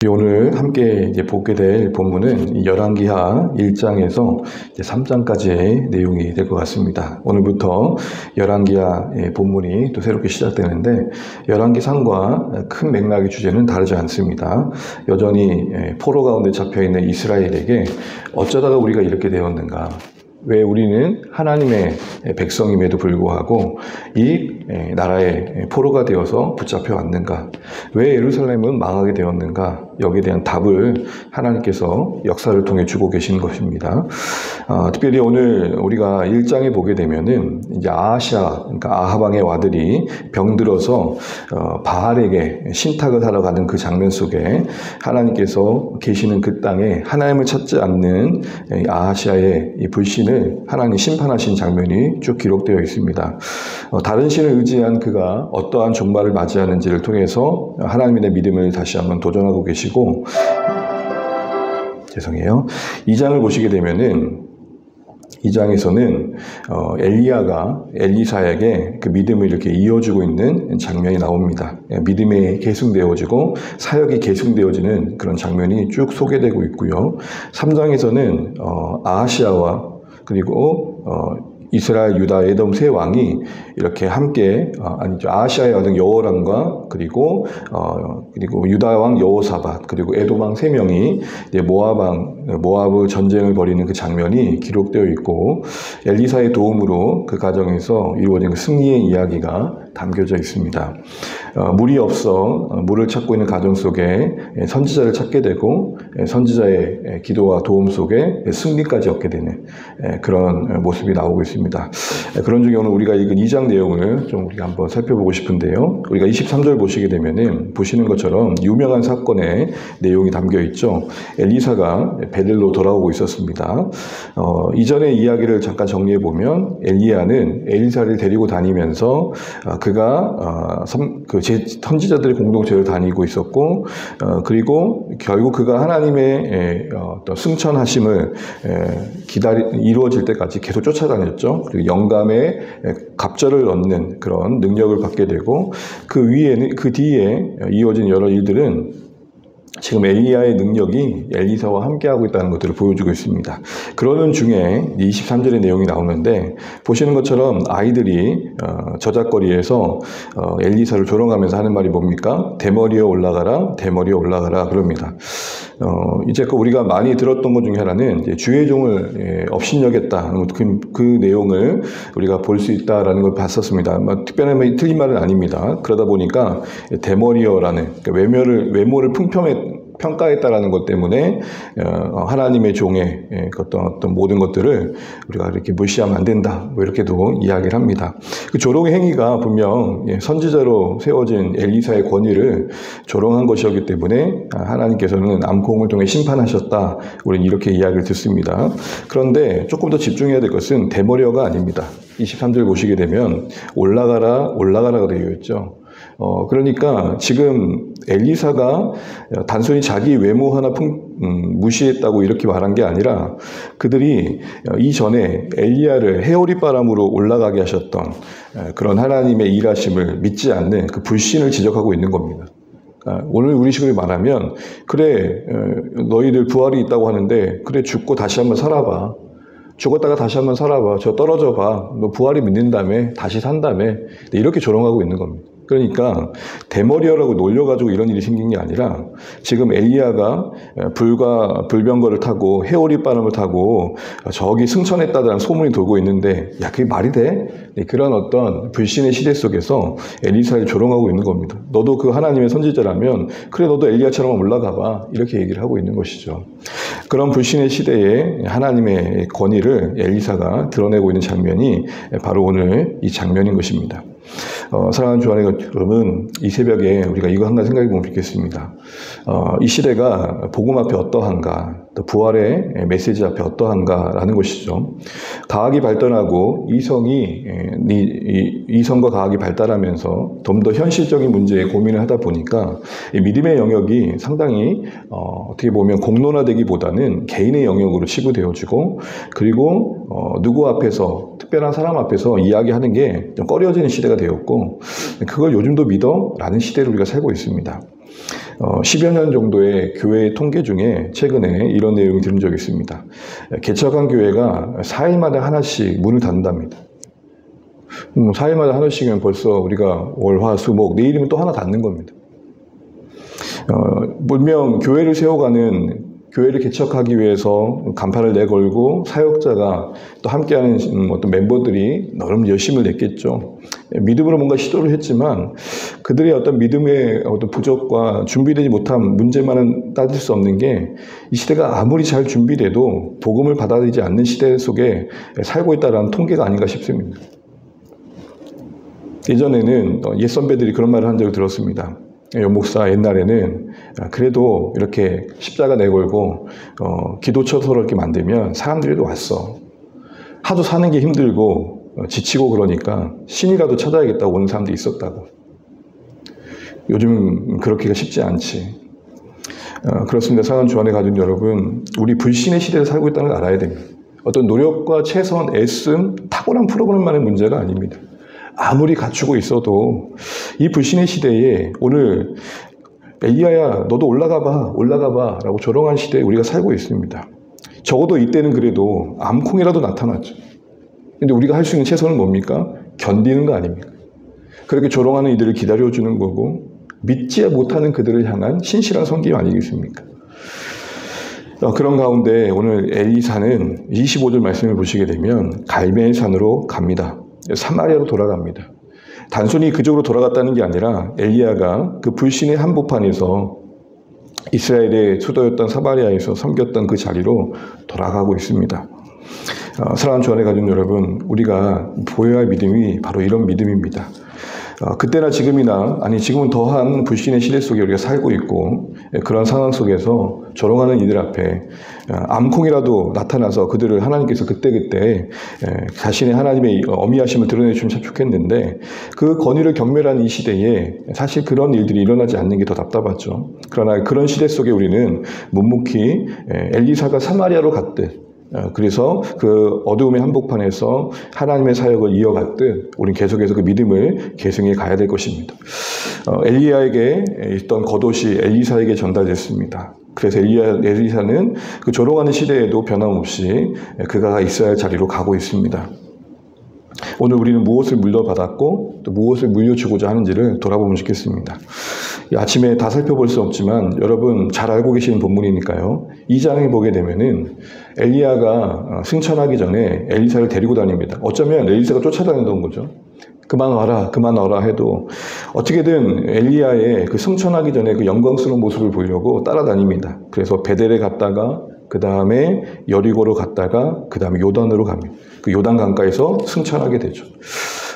오늘 함께 보게 될 본문은 열왕기하 1장에서 3장까지의 내용이 될 것 같습니다. 오늘부터 열왕기하 본문이 또 새롭게 시작되는데 열왕기상과 큰 맥락의 주제는 다르지 않습니다. 여전히 포로 가운데 잡혀있는 이스라엘에게 어쩌다가 우리가 이렇게 되었는가, 왜 우리는 하나님의 백성임에도 불구하고 이 나라의 포로가 되어서 붙잡혀 왔는가, 왜 예루살렘은 망하게 되었는가, 여기에 대한 답을 하나님께서 역사를 통해 주고 계신 것입니다. 특별히 오늘 우리가 1장에 보게 되면은 이제 아하시아, 그러니까 아합 왕의 아들이 병들어서 바알에게 신탁을 하러 가는 그 장면 속에 하나님께서 계시는 그 땅에 하나님을 찾지 않는 아하시아의 이 불신을 하나님 심판하신 장면이 쭉 기록되어 있습니다. 다른 신을 의지한 그가 어떠한 종말을 맞이하는지를 통해서 하나님의 믿음을 다시 한번 도전하고 계시고, 죄송해요. 2장을 보시게 되면은 2장에서는 엘리야가 엘리사에게 그 믿음을 이렇게 이어주고 있는 장면이 나옵니다. 믿음이 계승되어지고 사역이 계승되어지는 그런 장면이 쭉 소개되고 있고요. 3장에서는 아하시아와 그리고 이스라엘, 유다, 에돔 세 왕이 이렇게 함께 아하시아의 아들 여호람과 그리고 유다 왕 여호사밧 그리고 에돔 왕 세 명이 모압 전쟁을 벌이는 그 장면이 기록되어 있고, 엘리사의 도움으로 그 과정에서 이루어진 그 승리의 이야기가 담겨져 있습니다. 물이 없어 물을 찾고 있는 과정 속에 선지자를 찾게 되고, 선지자의 기도와 도움 속에 승리까지 얻게 되는 그런 모습이 나오고 있습니다. 그런 중에 오늘 우리가 읽은 2장 내용을 좀 우리가 한번 살펴보고 싶은데요. 우리가 23절 보시게 되면은 보시는 것처럼 유명한 사건의 내용이 담겨 있죠. 엘리사가 베델로 돌아오고 있었습니다. 이전의 이야기를 잠깐 정리해 보면 엘리야는 엘리사를 데리고 다니면서 그가 선지자들의 공동체를 다니고 있었고, 그리고 결국 그가 하나님의 어떤 승천하심을 이루어질 때까지 계속 쫓아다녔죠. 그리고 영감에 갑절을 얻는 그런 능력을 받게 되고, 그 뒤에 이어진 여러 일들은 지금 엘리야의 능력이 엘리사와 함께하고 있다는 것들을 보여주고 있습니다. 그러는 중에 23절의 내용이 나오는데, 보시는 것처럼 아이들이 저작거리에서 엘리사를 조롱하면서 하는 말이 뭡니까? 대머리에 올라가라, 대머리에 올라가라 그럽니다. 이제껏 우리가 많이 들었던 것 중에 하나는 이제 주의 종을 업신여겼다, 그 내용을 우리가 볼 수 있다라는 걸 봤었습니다. 특별히 틀린 말은 아닙니다. 그러다 보니까 대머리어라는, 그러니까 외모를 평가했다라는 것 때문에 하나님의 종의 어떤 모든 것들을 우리가 이렇게 무시하면 안 된다, 뭐 이렇게도 이야기를 합니다. 그 조롱의 행위가 분명 선지자로 세워진 엘리사의 권위를 조롱한 것이었기 때문에 하나님께서는 암송을 통해 심판하셨다, 우리는 이렇게 이야기를 듣습니다. 그런데 조금 더 집중해야 될 것은 대머리어가 아닙니다. 23절 보시게 되면 올라가라가 되어 있죠. 그러니까 지금 엘리사가 단순히 자기 외모 하나 무시했다고 이렇게 말한 게 아니라, 그들이 이전에 엘리야를 해오리바람으로 올라가게 하셨던 그런 하나님의 일하심을 믿지 않는 그 불신을 지적하고 있는 겁니다. 오늘 우리식으로 말하면, 그래, 너희들 부활이 있다고 하는데, 그래, 죽고 다시 한번 살아봐. 죽었다가 다시 한번 살아봐. 저 떨어져 봐. 너 부활이 믿는다며. 다시 산다며. 이렇게 조롱하고 있는 겁니다. 그러니까 대머리어라고 놀려가지고 이런 일이 생긴 게 아니라, 지금 엘리야가 불병거를 타고 해오리바람을 타고 저기 승천했다라는 소문이 돌고 있는데, 야, 그게 말이 돼? 그런 어떤 불신의 시대 속에서 엘리사를 조롱하고 있는 겁니다. 너도 그 하나님의 선지자라면 그래, 너도 엘리야처럼 올라가 봐, 이렇게 얘기를 하고 있는 것이죠. 그런 불신의 시대에 하나님의 권위를 엘리사가 드러내고 있는 장면이 바로 오늘 이 장면인 것입니다. 사랑하는 주안의 여러분, 이 새벽에 우리가 이거 한 가지 생각해 보면 좋겠습니다. 이 시대가 복음 앞에 어떠한가, 또 부활의 메시지 앞에 어떠한가라는 것이죠. 과학이 발전하고 이성과 과학이 발달하면서 좀 더 현실적인 문제에 고민을 하다 보니까 이 믿음의 영역이 상당히 어떻게 보면 공론화되기보다는 개인의 영역으로 치부되어지고, 그리고 누구 앞에서, 특별한 사람 앞에서 이야기하는 게 좀 꺼려지는 시대가 되었고, 그걸 요즘도 믿어? 라는 시대를 우리가 살고 있습니다. 10여 년 정도의 교회 통계 중에 최근에 이런 내용이 들은 적이 있습니다. 개척한 교회가 4일마다 하나씩 문을 닫는답니다. 4일마다 하나씩이면 벌써 우리가 월, 화, 수, 목, 내일이면 또 하나 닫는 겁니다. 분명 교회를 세워가는, 교회를 개척하기 위해서 간판을 내걸고 사역자가 또 함께하는 어떤 멤버들이 너무 열심을 냈겠죠. 믿음으로 뭔가 시도를 했지만 그들의 어떤 믿음의 어떤 부족과 준비되지 못한 문제만은 따질 수 없는 게, 이 시대가 아무리 잘 준비돼도 복음을 받아들이지 않는 시대 속에 살고 있다는 통계가 아닌가 싶습니다. 예전에는 옛 선배들이 그런 말을 한 적을 들었습니다. 연 목사 옛날에는 그래도 이렇게 십자가 내걸고 기도처서로 이렇게 만들면 사람들이 왔어. 하도 사는 게 힘들고 지치고 그러니까 신이라도 찾아야겠다고 오는 사람들이 있었다고. 요즘 그렇게가 쉽지 않지. 그렇습니다. 사랑하는 주 안에 가진 여러분, 우리 불신의 시대에 살고 있다는 걸 알아야 됩니다. 어떤 노력과 최선, 애씀, 탁월한 프로그램만의 문제가 아닙니다. 아무리 갖추고 있어도 이 불신의 시대에 오늘 엘리야야 너도 올라가 봐 라고 조롱한 시대에 우리가 살고 있습니다. 적어도 이때는 그래도 암콩이라도 나타났죠. 근데 우리가 할 수 있는 최선은 뭡니까? 견디는 거 아닙니까? 그렇게 조롱하는 이들을 기다려주는 거고, 믿지 못하는 그들을 향한 신실한 섬김 아니겠습니까? 그런 가운데 오늘 엘리사는 25절 말씀을 보시게 되면 갈멜 산으로 갑니다. 사마리아로 돌아갑니다. 단순히 그쪽으로 돌아갔다는 게 아니라 엘리야가 그 불신의 한복판에서 이스라엘의 수도였던 사마리아에서 섬겼던 그 자리로 돌아가고 있습니다. 사랑하는 주 안에 가진 여러분, 우리가 보여야 할 믿음이 바로 이런 믿음입니다. 그때나 지금이나, 아니 지금은 더한 불신의 시대 속에 우리가 살고 있고, 그런 상황 속에서 조롱하는 이들 앞에 암콩이라도 나타나서 그들을 하나님께서 그때그때 자신의 하나님의 어미하심을 드러내주면 참 좋겠는데, 그 권위를 경멸한 이 시대에 사실 그런 일들이 일어나지 않는 게 더 답답하죠. 그러나 그런 시대 속에 우리는 묵묵히 엘리사가 사마리아로 갔듯, 그래서 그 어두움의 한복판에서 하나님의 사역을 이어갔듯 우리는 계속해서 그 믿음을 계승해 가야 될 것입니다. 엘리야에게 있던 겉옷이 엘리사에게 전달됐습니다. 그래서 엘리사는 그 조롱하는 시대에도 변함없이 그가 있어야 할 자리로 가고 있습니다. 오늘 우리는 무엇을 물려받았고 또 무엇을 물려주고자 하는지를 돌아보면 좋겠습니다. 아침에 다 살펴볼 수 없지만 여러분 잘 알고 계시는 본문이니까요. 2장에 보게 되면은 엘리야가 승천하기 전에 엘리사를 데리고 다닙니다. 어쩌면 엘리사가 쫓아다니던 거죠. 그만 와라 해도 어떻게든 엘리야의 그 승천하기 전에 그 영광스러운 모습을 보이려고 따라다닙니다. 그래서 베델에 갔다가 그 다음에 여리고로 갔다가 그 다음에 요단으로 갑니다. 그 요단 강가에서 승천하게 되죠.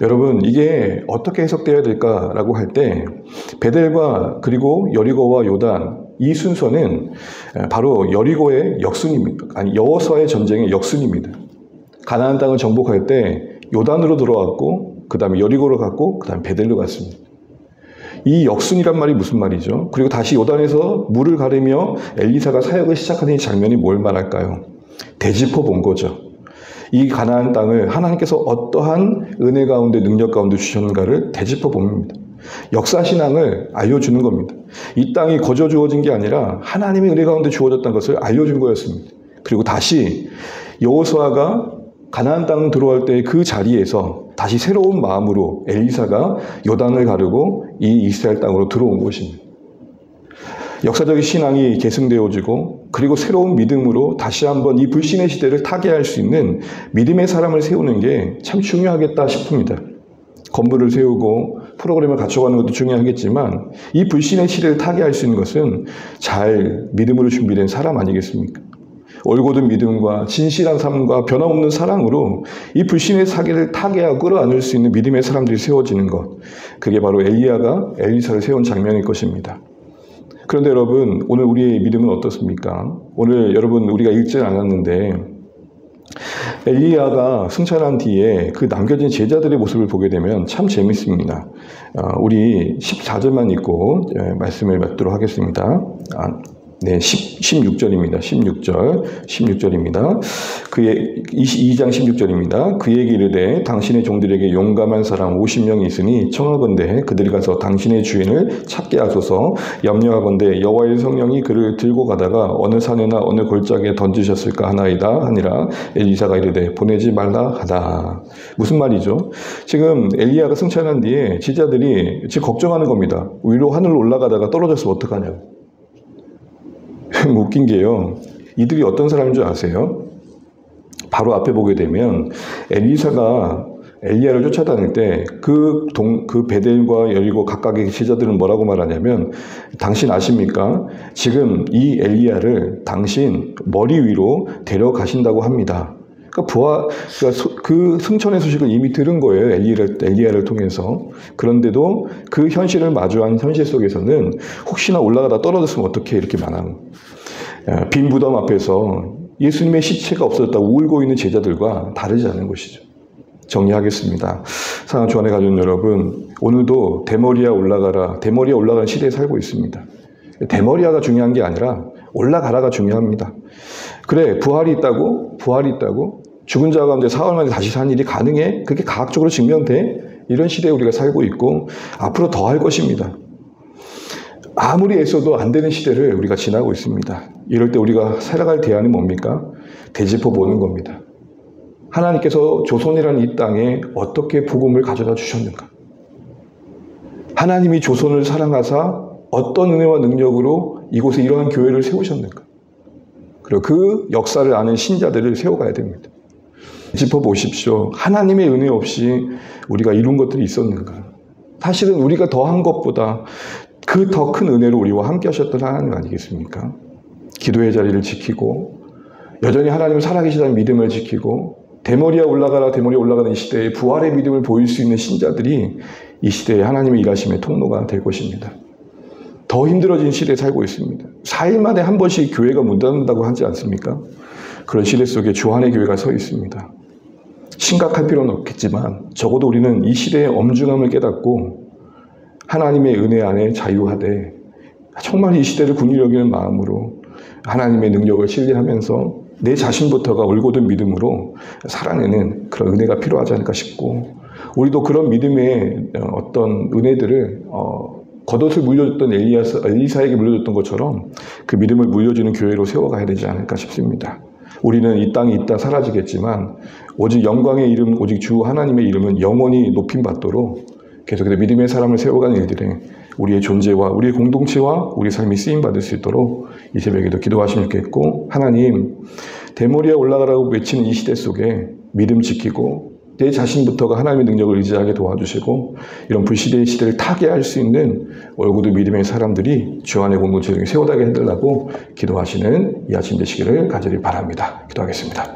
여러분 이게 어떻게 해석되어야 될까라고 할 때 베델과 그리고 여리고와 요단 이 순서는 바로 여리고의 역순입니다. 아니 여호수아의 전쟁의 역순입니다. 가나안 땅을 정복할 때 요단으로 들어왔고 그 다음에 여리고로 갔고 그 다음에 베델로 갔습니다. 이 역순이란 말이 무슨 말이죠? 그리고 다시 요단에서 물을 가르며 엘리사가 사역을 시작하는 이 장면이 뭘 말할까요? 되짚어 본 거죠. 이 가나안 땅을 하나님께서 어떠한 은혜 가운데 능력 가운데 주셨는가를 되짚어 봅니다. 역사신앙을 알려주는 겁니다. 이 땅이 거저 주어진 게 아니라 하나님의 은혜 가운데 주어졌다는 것을 알려준 거였습니다. 그리고 다시 여호수아가 가나안 땅 들어올 때 그 자리에서 다시 새로운 마음으로 엘리사가 요단을 가르고 이 이스라엘 땅으로 들어온 것입니다. 역사적인 신앙이 계승되어지고 그리고 새로운 믿음으로 다시 한번 이 불신의 시대를 타개할 수 있는 믿음의 사람을 세우는 게 참 중요하겠다 싶습니다. 건물을 세우고 프로그램을 갖춰가는 것도 중요하겠지만 이 불신의 시대를 타개할 수 있는 것은 잘 믿음으로 준비된 사람 아니겠습니까? 올곧은 믿음과 진실한 삶과 변함없는 사랑으로 이 불신의 사기를 타개하고 끌어안을 수 있는 믿음의 사람들이 세워지는 것, 그게 바로 엘리야가 엘리사를 세운 장면일 것입니다. 그런데 여러분, 오늘 우리의 믿음은 어떻습니까? 오늘 여러분 우리가 읽지 않았는데 엘리야가 승천한 뒤에 그 남겨진 제자들의 모습을 보게 되면 참 재밌습니다. 우리 14절만 읽고 말씀을 맺도록 하겠습니다. 네, 16절입니다. 16절입니다. 22장 16절입니다. 그에게 이르되 당신의 종들에게 용감한 사람 50명이 있으니 청하건대 그들이 가서 당신의 주인을 찾게 하소서. 염려하건대 여호와의 성령이 그를 들고 가다가 어느 산에나 어느 골짜기에 던지셨을까 하나이다 하니라. 엘리사가 이르되 보내지 말라 하다. 무슨 말이죠? 지금 엘리야가 승천한 뒤에 지자들이 지금 걱정하는 겁니다. 위로 하늘로 올라가다가 떨어졌으면 어떡하냐고. 웃긴 게요. 이들이 어떤 사람인 줄 아세요? 바로 앞에 보게 되면 엘리사가 엘리야를 쫓아다닐 때 그 베델과 여리고 각각의 제자들은 뭐라고 말하냐면 당신 아십니까? 지금 이 엘리야를 당신 머리 위로 데려가신다고 합니다. 그러니까 그 승천의 소식을 이미 들은 거예요. 엘리야를 통해서. 그런데도 그 현실을 마주한 현실 속에서는 혹시나 올라가다 떨어졌으면 어떻게 이렇게 말하는 빈 무덤 앞에서 예수님의 시체가 없어졌다고 울고 있는 제자들과 다르지 않은 것이죠. 정리하겠습니다. 사랑하는 주 안에 가족 여러분, 오늘도 대머리야 올라가라. 대머리야 올라가는 시대에 살고 있습니다. 대머리야가 중요한 게 아니라 올라가라가 중요합니다. 그래, 부활이 있다고? 죽은 자 가운데 사흘 만에 다시 산 일이 가능해? 그게 과학적으로 증명돼? 이런 시대에 우리가 살고 있고 앞으로 더 할 것입니다. 아무리 애써도 안 되는 시대를 우리가 지나고 있습니다. 이럴 때 우리가 살아갈 대안은 뭡니까? 되짚어 보는 겁니다. 하나님께서 조선이라는 이 땅에 어떻게 복음을 가져다 주셨는가? 하나님이 조선을 사랑하사 어떤 은혜와 능력으로 이곳에 이러한 교회를 세우셨는가? 그리고 그 역사를 아는 신자들을 세워가야 됩니다. 짚어보십시오. 하나님의 은혜 없이 우리가 이룬 것들이 있었는가? 사실은 우리가 더한 것보다 그 더 큰 은혜로 우리와 함께 하셨던 하나님 아니겠습니까? 기도의 자리를 지키고 여전히 하나님은 살아계시다는 믿음을 지키고 대머리야 올라가라 대머리야 올라가는 이 시대에 부활의 믿음을 보일 수 있는 신자들이 이 시대에 하나님의 일하심의 통로가 될 것입니다. 더 힘들어진 시대에 살고 있습니다. 4일 만에 한 번씩 교회가 문 닫는다고 하지 않습니까? 그런 시대 속에 주 안의 교회가 서 있습니다. 심각할 필요는 없겠지만 적어도 우리는 이 시대의 엄중함을 깨닫고 하나님의 은혜 안에 자유하되 정말 이 시대를 긍휼히 여기는 마음으로 하나님의 능력을 신뢰하면서 내 자신부터가 올곧은 믿음으로 살아내는 그런 은혜가 필요하지 않을까 싶고 우리도 그런 믿음의 어떤 은혜들을 겉옷을 물려줬던 엘리사에게 물려줬던 것처럼 그 믿음을 물려주는 교회로 세워가야 되지 않을까 싶습니다. 우리는 이 땅에 있다 사라지겠지만 오직 영광의 이름, 오직 주 하나님의 이름은 영원히 높임받도록 계속해서 믿음의 사람을 세워가는 일들에 우리의 존재와 우리의 공동체와 우리 삶이 쓰임받을 수 있도록 이 새벽에도 기도하시면 좋겠고 하나님 대머리에 올라가라고 외치는 이 시대 속에 믿음 지키고 내 자신부터가 하나님의 능력을 의지하게 도와주시고 이런 불시대의 시대를 타개할 수 있는 얼굴도 믿음의 사람들이 주 안의 공동체 중에 세워가게 해달라고 기도하시는 이 아침 되시기를 간절히 바랍니다. 기도하겠습니다.